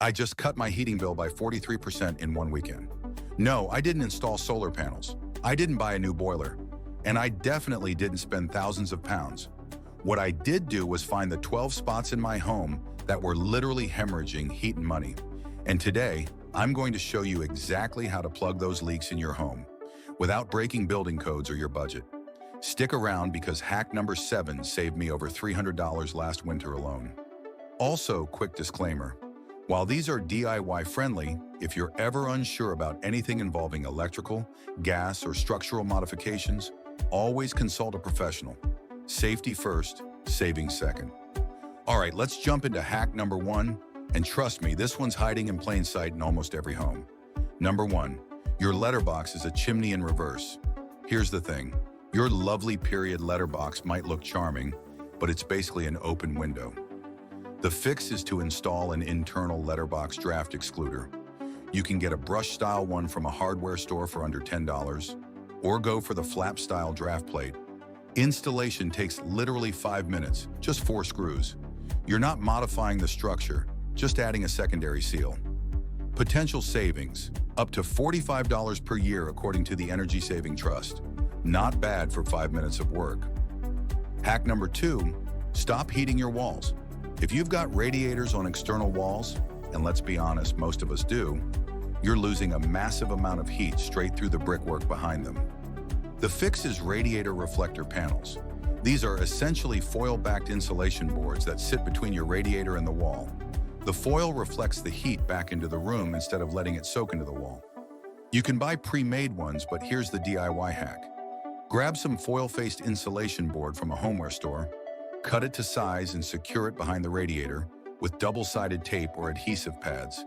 I just cut my heating bill by 43% in one weekend. No, I didn't install solar panels. I didn't buy a new boiler. And I definitely didn't spend thousands of pounds. What I did do was find the 12 spots in my home that were literally hemorrhaging heat and money. And today, I'm going to show you exactly how to plug those leaks in your home without breaking building codes or your budget. Stick around because hack number 7 saved me over $300 last winter alone. Also, quick disclaimer. While these are DIY friendly, if you're ever unsure about anything involving electrical, gas, or structural modifications, always consult a professional. Safety first, savings second. All right, let's jump into hack number 1, and trust me, this one's hiding in plain sight in almost every home. Number 1, your letterbox is a chimney in reverse. Here's the thing, your lovely period letterbox might look charming, but it's basically an open window. The fix is to install an internal letterbox draught excluder. You can get a brush-style one from a hardware store for under $10, or go for the flap-style draft plate. Installation takes literally 5 minutes, just 4 screws. You're not modifying the structure, just adding a secondary seal. Potential savings, up to $45 per year according to the Energy Saving Trust. Not bad for 5 minutes of work. Hack number 2, stop heating your walls. If you've got radiators on external walls, and let's be honest, most of us do, you're losing a massive amount of heat straight through the brickwork behind them. The fix is radiator reflector panels. These are essentially foil-backed insulation boards that sit between your radiator and the wall. The foil reflects the heat back into the room instead of letting it soak into the wall. You can buy pre-made ones, but here's the DIY hack. Grab some foil-faced insulation board from a homeware store, cut it to size and secure it behind the radiator with double-sided tape or adhesive pads.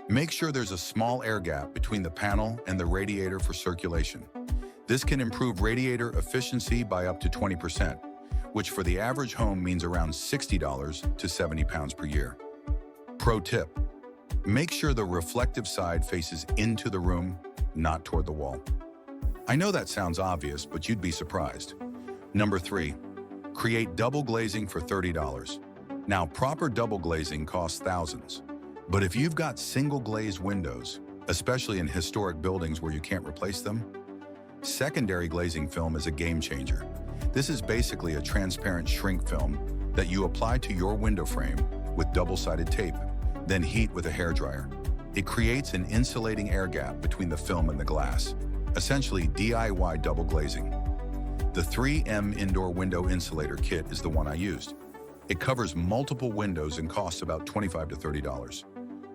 Make sure there's a small air gap between the panel and the radiator for circulation. This can improve radiator efficiency by up to 20%, which for the average home means around $60 to £70 per year. Pro tip, make sure the reflective side faces into the room, not toward the wall. I know that sounds obvious, but you'd be surprised. Number 3, create double glazing for $30. Now, proper double glazing costs thousands, but if you've got single glazed windows, especially in historic buildings where you can't replace them, secondary glazing film is a game changer. This is basically a transparent shrink film that you apply to your window frame with double-sided tape, then heat with a hairdryer. It creates an insulating air gap between the film and the glass, essentially DIY double glazing. The 3M Indoor Window Insulator Kit is the one I used. It covers multiple windows and costs about $25 to $30.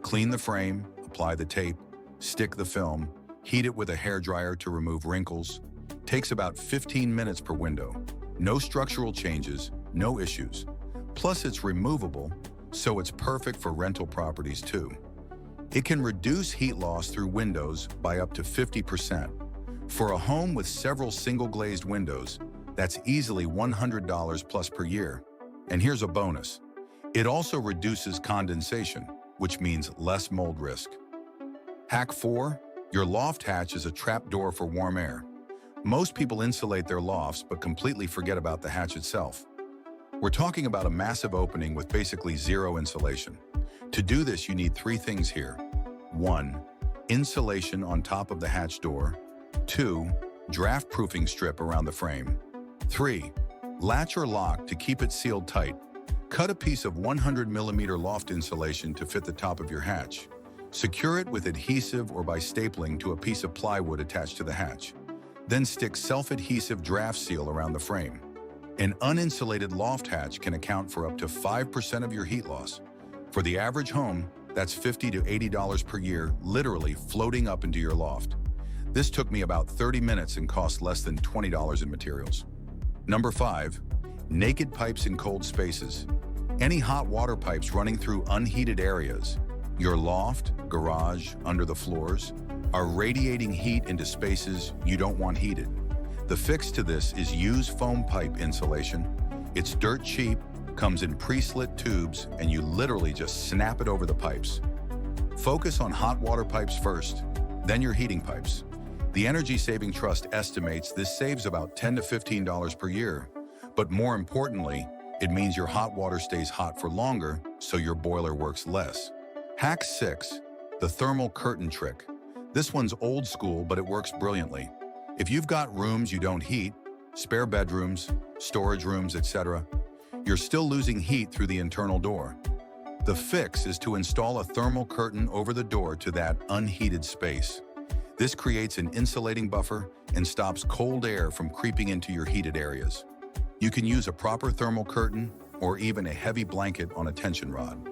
Clean the frame, apply the tape, stick the film, heat it with a hairdryer to remove wrinkles. Takes about 15 minutes per window. No structural changes, no issues. Plus it's removable, so it's perfect for rental properties too. It can reduce heat loss through windows by up to 50%. For a home with several single glazed windows, that's easily $100 plus per year. And here's a bonus. It also reduces condensation, which means less mold risk. Hack 4, your loft hatch is a trap door for warm air. Most people insulate their lofts but completely forget about the hatch itself. We're talking about a massive opening with basically zero insulation. To do this, you need 3 things here. 1, insulation on top of the hatch door. 2, draft proofing strip around the frame. 3, latch or lock to keep it sealed tight. Cut a piece of 100mm loft insulation to fit the top of your hatch. Secure it with adhesive or by stapling to a piece of plywood attached to the hatch. Then stick self-adhesive draft seal around the frame. An uninsulated loft hatch can account for up to 5% of your heat loss. For the average home, that's $50 to $80 per year, literally floating up into your loft. This took me about 30 minutes and cost less than $20 in materials. Number 5, naked pipes in cold spaces. Any hot water pipes running through unheated areas, your loft, garage, under the floors, are radiating heat into spaces you don't want heated. The fix to this is use foam pipe insulation. It's dirt cheap, comes in pre-slit tubes, and you literally just snap it over the pipes. Focus on hot water pipes first, then your heating pipes. The Energy Saving Trust estimates this saves about $10 to $15 per year, but more importantly, it means your hot water stays hot for longer, so your boiler works less. Hack 6. The thermal curtain trick. This one's old school, but it works brilliantly. If you've got rooms you don't heat, spare bedrooms, storage rooms, etc., you're still losing heat through the internal door. The fix is to install a thermal curtain over the door to that unheated space. This creates an insulating buffer and stops cold air from creeping into your heated areas. You can use a proper thermal curtain or even a heavy blanket on a tension rod.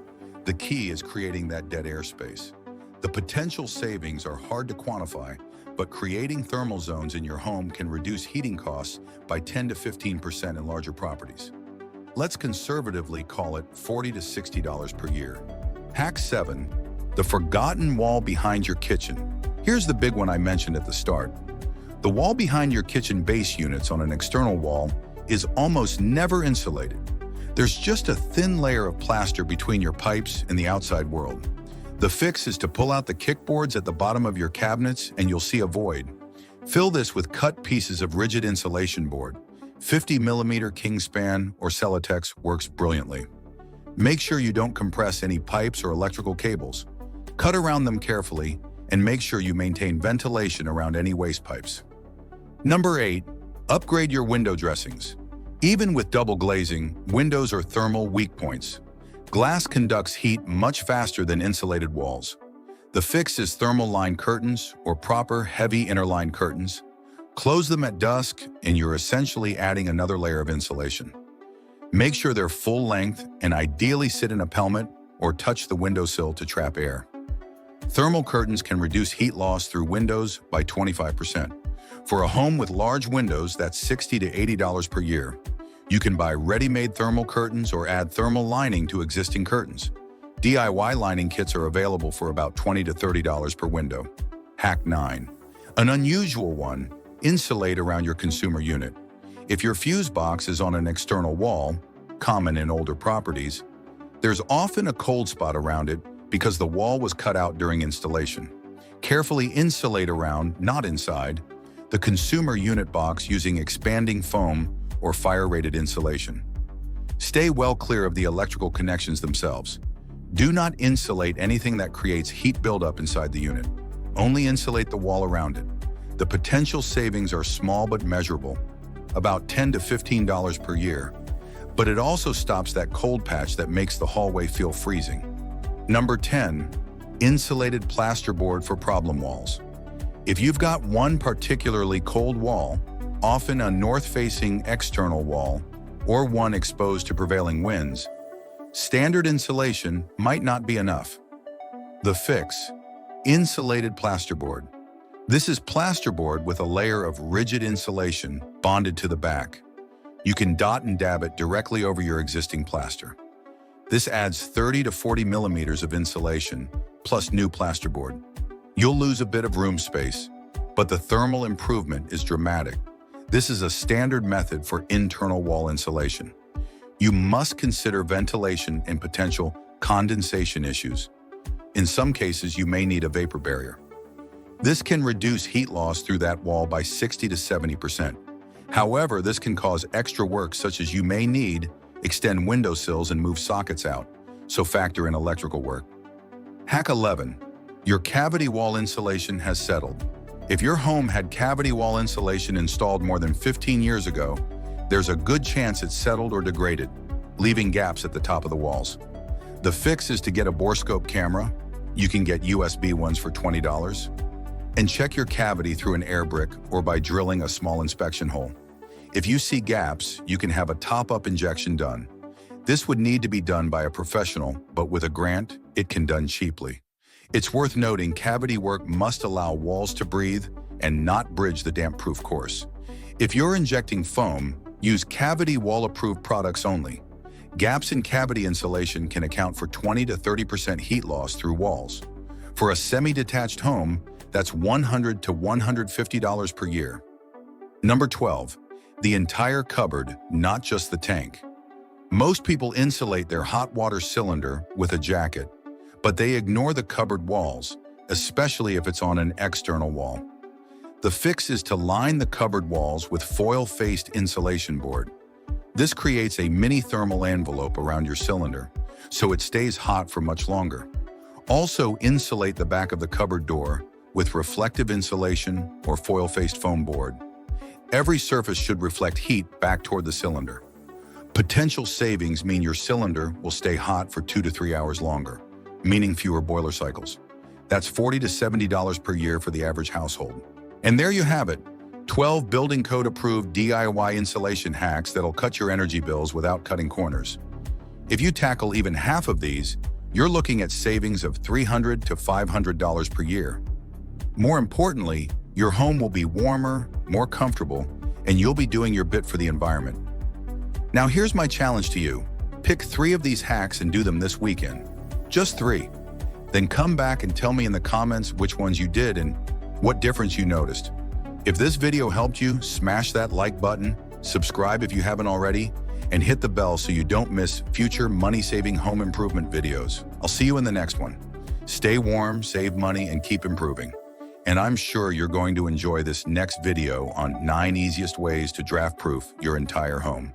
The key is creating that dead air space. The potential savings are hard to quantify, but creating thermal zones in your home can reduce heating costs by 10 to 15% in larger properties. Let's conservatively call it $40 to $60 per year. Hack 7. The forgotten wall behind your kitchen. Here's the big one I mentioned at the start. The wall behind your kitchen base units on an external wall is almost never insulated. There's just a thin layer of plaster between your pipes and the outside world. The fix is to pull out the kickboards at the bottom of your cabinets and you'll see a void. Fill this with cut pieces of rigid insulation board. 50mm Kingspan or Celotex works brilliantly. Make sure you don't compress any pipes or electrical cables. Cut around them carefully and make sure you maintain ventilation around any waste pipes. Number 8. Upgrade your window dressings. Even with double glazing, windows are thermal weak points. Glass conducts heat much faster than insulated walls. The fix is thermal line curtains or proper heavy interline curtains. Close them at dusk and you're essentially adding another layer of insulation. Make sure they're full length and ideally sit in a pelmet or touch the windowsill to trap air. Thermal curtains can reduce heat loss through windows by 25%. For a home with large windows, that's $60 to $80 per year. You can buy ready-made thermal curtains or add thermal lining to existing curtains. DIY lining kits are available for about $20 to $30 per window. Hack 9. An unusual one. Insulate around your consumer unit. If your fuse box is on an external wall, common in older properties, there's often a cold spot around it because the wall was cut out during installation. Carefully insulate around, not inside, the consumer unit box using expanding foam or fire-rated insulation. Stay well clear of the electrical connections themselves. Do not insulate anything that creates heat buildup inside the unit. Only insulate the wall around it. The potential savings are small but measurable, about $10 to $15 per year, but it also stops that cold patch that makes the hallway feel freezing. Number 10. Insulated plasterboard for problem walls. If you've got one particularly cold wall, often a north-facing external wall, or one exposed to prevailing winds, standard insulation might not be enough. The fix. Insulated plasterboard. This is plasterboard with a layer of rigid insulation bonded to the back. You can dot and dab it directly over your existing plaster. This adds 30 to 40 millimeters of insulation, plus new plasterboard. You'll lose a bit of room space, but the thermal improvement is dramatic. This is a standard method for internal wall insulation. You must consider ventilation and potential condensation issues. In some cases, you may need a vapor barrier. This can reduce heat loss through that wall by 60 to 70%. However, this can cause extra work such as you may need extend windowsills and move sockets out, so factor in electrical work. Hack 11. Your cavity wall insulation has settled. If your home had cavity wall insulation installed more than 15 years ago, there's a good chance it's settled or degraded, leaving gaps at the top of the walls. The fix is to get a borescope camera. You can get USB ones for $20. And check your cavity through an air brick or by drilling a small inspection hole. If you see gaps, you can have a top-up injection done. This would need to be done by a professional, but with a grant, it can be done cheaply. It's worth noting cavity work must allow walls to breathe and not bridge the damp-proof course. If you're injecting foam, use cavity wall-approved products only. Gaps in cavity insulation can account for 20 to 30% heat loss through walls. For a semi-detached home, that's $100 to $150 per year. Number 12. The entire cupboard, not just the tank. Most people insulate their hot water cylinder with a jacket, but they ignore the cupboard walls, especially if it's on an external wall. The fix is to line the cupboard walls with foil-faced insulation board. This creates a mini thermal envelope around your cylinder, so it stays hot for much longer. Also, insulate the back of the cupboard door with reflective insulation or foil-faced foam board. Every surface should reflect heat back toward the cylinder. Potential savings mean your cylinder will stay hot for 2 to 3 hours longer, meaning fewer boiler cycles. That's $40 to $70 per year for the average household. And there you have it, 12 building code approved DIY insulation hacks that'll cut your energy bills without cutting corners. If you tackle even half of these, you're looking at savings of $300 to $500 per year. More importantly, your home will be warmer, more comfortable, and you'll be doing your bit for the environment. Now here's my challenge to you. Pick 3 of these hacks and do them this weekend. Just 3. Then come back and tell me in the comments which ones you did and what difference you noticed. If this video helped you, smash that like button, subscribe if you haven't already, and hit the bell so you don't miss future money-saving home improvement videos. I'll see you in the next one. Stay warm, save money, and keep improving. And I'm sure you're going to enjoy this next video on 9 easiest ways to draft-proof your entire home.